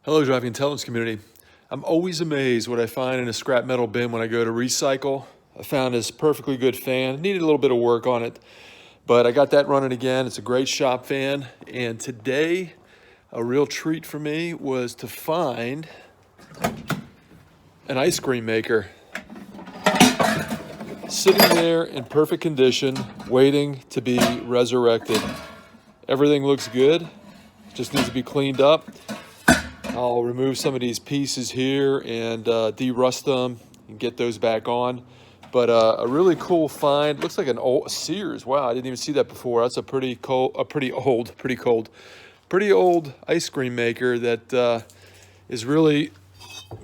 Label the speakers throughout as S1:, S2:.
S1: Hello, driving intelligence community. I'm always amazed what I find in a scrap metal bin when I go to recycle. I found this perfectly good fan. It needed a little bit of work on it, but I got that running again. It's a great shop fan. And today, a real treat for me was to find an ice cream maker sitting there in perfect condition, waiting to be resurrected. Everything looks good, just needs to be cleaned up. I'll remove some of these pieces here and de-rust them and get those back on. But a really cool find. Looks like an old Sears. Wow, I didn't even see that before. That's a pretty old ice cream maker that is really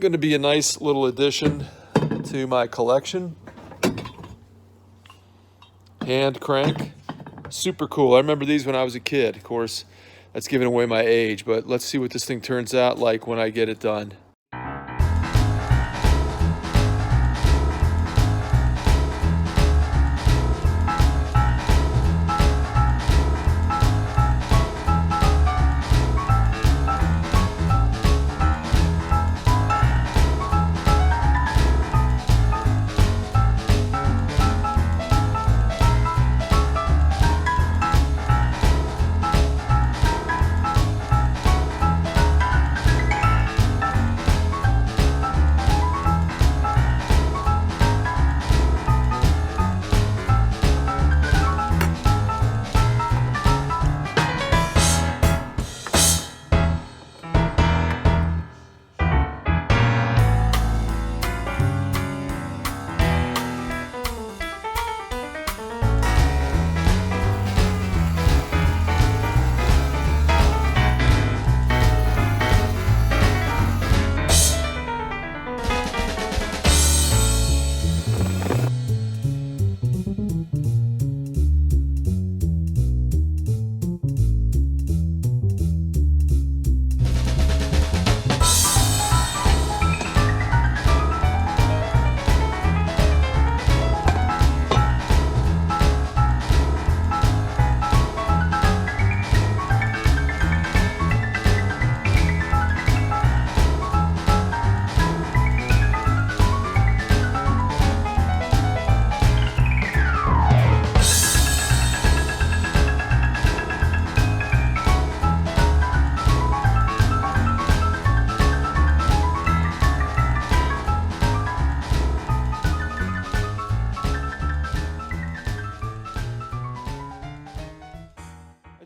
S1: going to be a nice little addition to my collection. Hand crank, super cool. I remember these when I was a kid. Of course, that's giving away my age, but let's see what this thing turns out like when I get it done.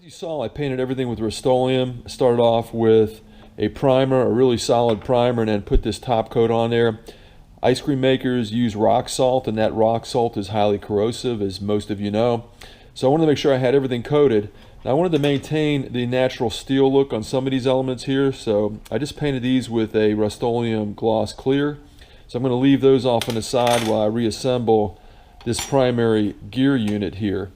S1: You saw I painted everything with Rust-Oleum. I started off with a primer, a really solid primer, and then put this top coat on there. Ice cream makers use rock salt, and that rock salt is highly corrosive, as most of you know. So I wanted to make sure I had everything coated. Now I wanted to maintain the natural steel look on some of these elements here, so I just painted these with a Rust-Oleum gloss clear. So I'm going to leave those off on the side while I reassemble this primary gear unit here.